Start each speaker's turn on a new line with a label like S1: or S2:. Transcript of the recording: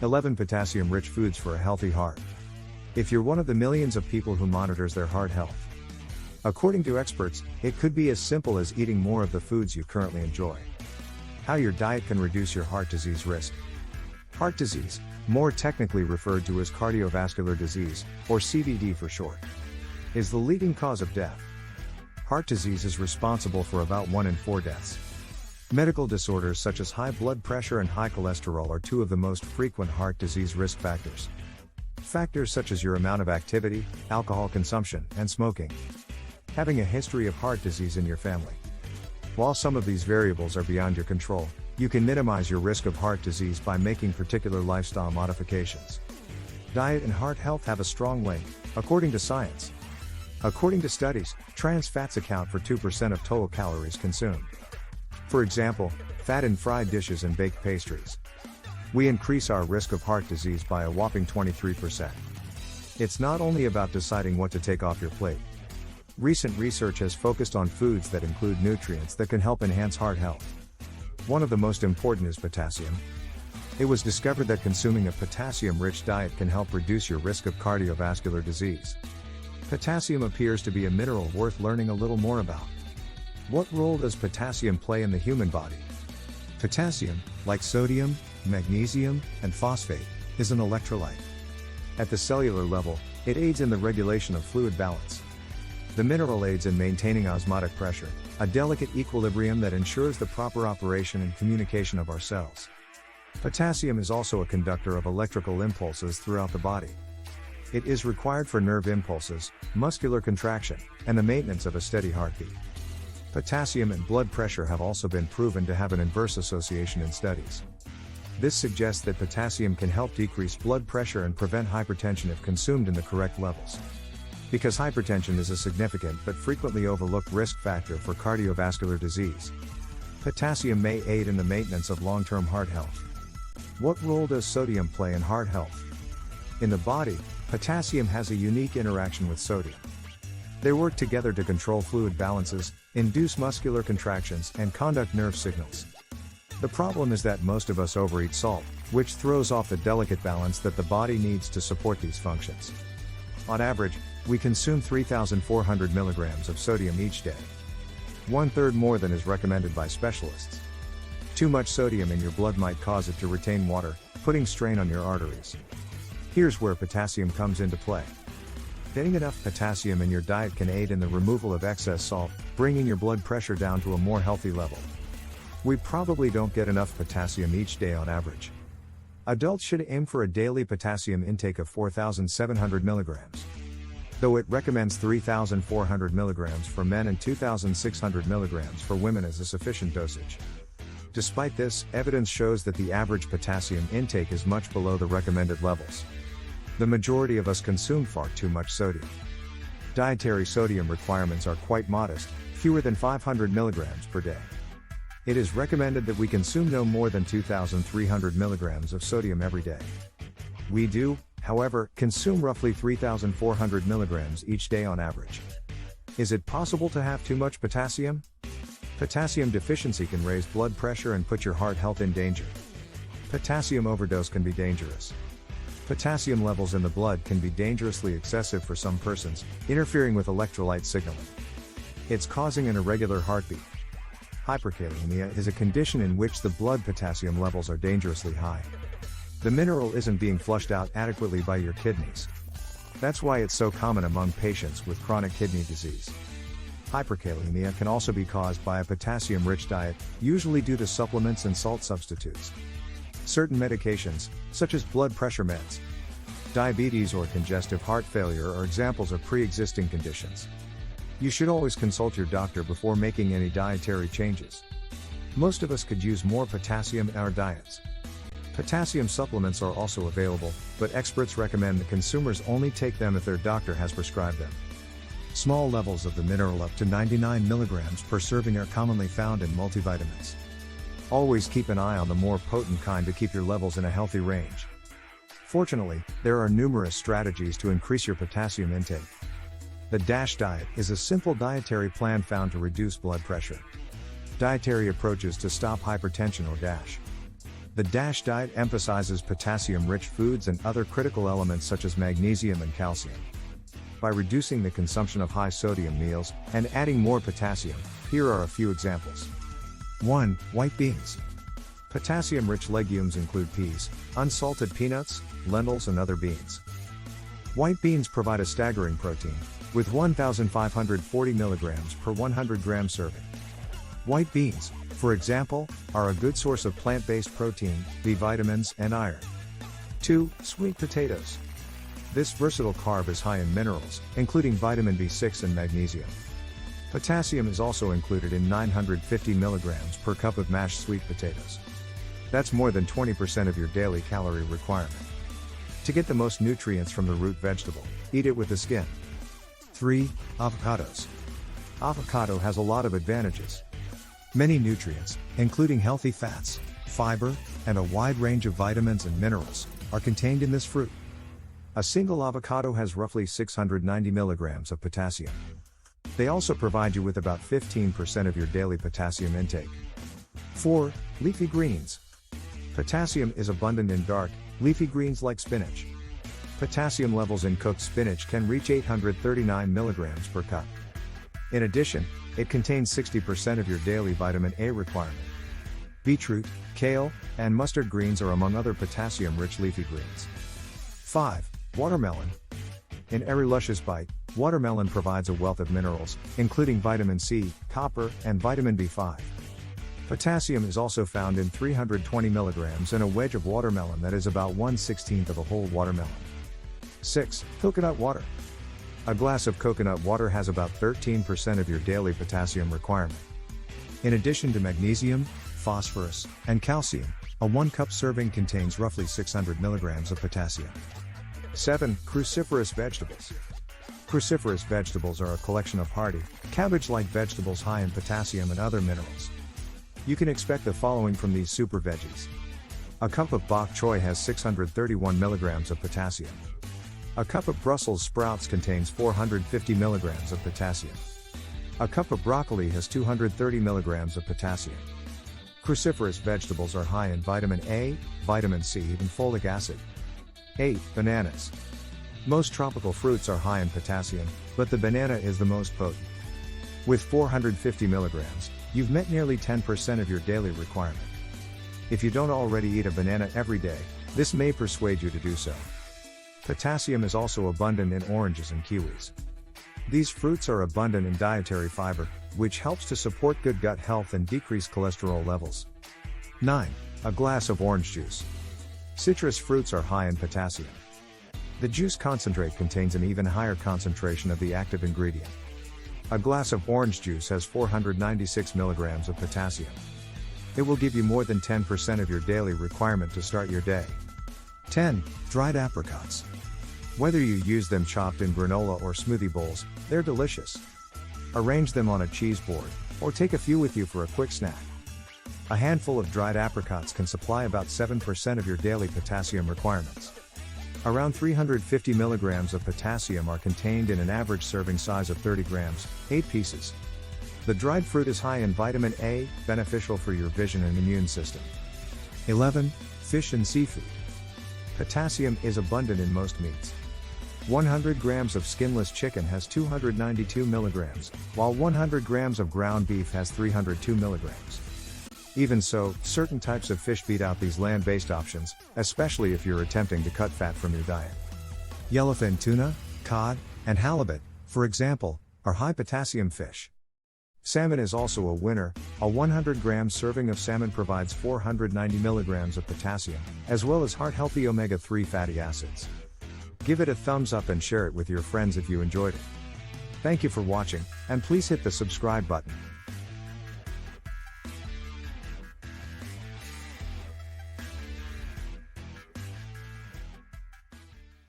S1: 11 potassium-rich foods for a healthy heart. If you're one of the millions of people who monitors their heart health. According to experts, it could be as simple as eating more of the foods you currently enjoy. How your diet can reduce your heart disease risk. Heart disease, more technically referred to as cardiovascular disease, or CVD for short, is the leading cause of death. Heart disease is responsible for about 1 in 4 deaths. Medical disorders such as high blood pressure and high cholesterol are two of the most frequent heart disease risk factors. Factors such as your amount of activity, alcohol consumption, and smoking. Having a history of heart disease in your family. While some of these variables are beyond your control, you can minimize your risk of heart disease by making particular lifestyle modifications. Diet and heart health have a strong link, according to science. According to studies, trans fats account for 2% of total calories consumed. For example, fat in fried dishes and baked pastries. We increase our risk of heart disease by a whopping 23%. It's not only about deciding what to take off your plate. Recent research has focused on foods that include nutrients that can help enhance heart health. One of the most important is potassium. It was discovered that consuming a potassium-rich diet can help reduce your risk of cardiovascular disease. Potassium appears to be a mineral worth learning a little more about. What role does potassium play in the human body? Potassium, like sodium, magnesium, and phosphate, is an electrolyte. At the cellular level, it aids in the regulation of fluid balance. The mineral aids in maintaining osmotic pressure, a delicate equilibrium that ensures the proper operation and communication of our cells. Potassium is also a conductor of electrical impulses throughout the body. It is required for nerve impulses, muscular contraction, and the maintenance of a steady heartbeat. Potassium and blood pressure have also been proven to have an inverse association in studies. This suggests that potassium can help decrease blood pressure and prevent hypertension if consumed in the correct levels. Because hypertension is a significant but frequently overlooked risk factor for cardiovascular disease, potassium may aid in the maintenance of long-term heart health. What role does sodium play in heart health? In the body, potassium has a unique interaction with sodium. They work together to control fluid balances, induce muscular contractions, and conduct nerve signals. The problem is that most of us overeat salt, which throws off the delicate balance that the body needs to support these functions. On average, we consume 3,400 milligrams of sodium each day. 1/3 more than is recommended by specialists. Too much sodium in your blood might cause it to retain water, putting strain on your arteries. Here's where potassium comes into play. Getting enough potassium in your diet can aid in the removal of excess salt, bringing your blood pressure down to a more healthy level. We probably don't get enough potassium each day on average. Adults should aim for a daily potassium intake of 4,700 milligrams. Though it recommends 3,400 milligrams for men and 2,600 milligrams for women as a sufficient dosage. Despite this, evidence shows that the average potassium intake is much below the recommended levels. The majority of us consume far too much sodium. Dietary sodium requirements are quite modest, fewer than 500 milligrams per day. It is recommended that we consume no more than 2,300 milligrams of sodium every day. We do, however, consume roughly 3,400 milligrams each day on average. Is it possible to have too much potassium? Potassium deficiency can raise blood pressure and put your heart health in danger. Potassium overdose can be dangerous. Potassium levels in the blood can be dangerously excessive for some persons, interfering with electrolyte signaling. It's causing an irregular heartbeat. Hyperkalemia is a condition in which the blood potassium levels are dangerously high. The mineral isn't being flushed out adequately by your kidneys. That's why it's so common among patients with chronic kidney disease. Hyperkalemia can also be caused by a potassium-rich diet, usually due to supplements and salt substitutes. Certain medications, such as blood pressure meds, diabetes or congestive heart failure are examples of pre-existing conditions. You should always consult your doctor before making any dietary changes. Most of us could use more potassium in our diets. Potassium supplements are also available, but experts recommend that consumers only take them if their doctor has prescribed them. Small levels of the mineral up to 99 milligrams per serving are commonly found in multivitamins. Always keep an eye on the more potent kind to keep your levels in a healthy range. Fortunately, there are numerous strategies to increase your potassium intake. The DASH diet is a simple dietary plan found to reduce blood pressure. Dietary approaches to stop hypertension or DASH. The DASH diet emphasizes potassium-rich foods and other critical elements such as magnesium and calcium. By reducing the consumption of high-sodium meals and adding more potassium, here are a few examples. 1. White beans. Potassium-rich legumes include peas, unsalted peanuts, lentils and other beans. White beans provide a staggering protein, with 1,540 mg per 100 gram serving. White beans, for example, are a good source of plant-based protein, B vitamins and iron. 2. Sweet potatoes. This versatile carb is high in minerals, including vitamin B6 and magnesium. Potassium is also included in 950 mg per cup of mashed sweet potatoes. That's more than 20% of your daily calorie requirement. To get the most nutrients from the root vegetable, eat it with the skin. 3. Avocados. Avocado has a lot of advantages. Many nutrients, including healthy fats, fiber, and a wide range of vitamins and minerals, are contained in this fruit. A single avocado has roughly 690 mg of potassium. They also provide you with about 15% of your daily potassium intake. 4. Leafy greens. Potassium is abundant in dark, leafy greens like spinach. Potassium levels in cooked spinach can reach 839 mg per cup. In addition, it contains 60% of your daily vitamin A requirement. Beetroot, kale, and mustard greens are among other potassium-rich leafy greens. 5. Watermelon. In every luscious bite, watermelon provides a wealth of minerals, including vitamin C, copper, and vitamin B5. Potassium is also found in 320 mg in a wedge of watermelon that is about 1/16 of a whole watermelon. 6. Coconut water. A glass of coconut water has about 13% of your daily potassium requirement. In addition to magnesium, phosphorus, and calcium, a 1-cup serving contains roughly 600 mg of potassium. 7. Cruciferous vegetables. Cruciferous vegetables are a collection of hardy, cabbage-like vegetables high in potassium and other minerals. You can expect the following from these super veggies. A cup of bok choy has 631 mg of potassium. A cup of Brussels sprouts contains 450 mg of potassium. A cup of broccoli has 230 mg of potassium. Cruciferous vegetables are high in vitamin A, vitamin C, and folic acid. 8. Bananas. Most tropical fruits are high in potassium, but the banana is the most potent. With 450 mg, you've met nearly 10% of your daily requirement. If you don't already eat a banana every day, this may persuade you to do so. Potassium is also abundant in oranges and kiwis. These fruits are abundant in dietary fiber, which helps to support good gut health and decrease cholesterol levels. 9. A glass of orange juice. Citrus fruits are high in potassium. The juice concentrate contains an even higher concentration of the active ingredient. A glass of orange juice has 496 mg of potassium. It will give you more than 10% of your daily requirement to start your day. 10. Dried apricots. Whether you use them chopped in granola or smoothie bowls, they're delicious. Arrange them on a cheese board, or take a few with you for a quick snack. A handful of dried apricots can supply about 7% of your daily potassium requirements. Around 350 mg of potassium are contained in an average serving size of 30 grams, 8 pieces. The dried fruit is high in vitamin A, beneficial for your vision and immune system. 11. Fish and seafood. Potassium is abundant in most meats. 100 grams of skinless chicken has 292 mg, while 100 grams of ground beef has 302 mg. Even so, certain types of fish beat out these land-based options, especially if you're attempting to cut fat from your diet. Yellowfin tuna, cod, and halibut, for example, are high potassium fish. Salmon is also a winner. A 100-gram serving of salmon provides 490 mg of potassium, as well as heart-healthy omega-3 fatty acids. Give it a thumbs up and share it with your friends if you enjoyed it. Thank you for watching, and please hit the subscribe button.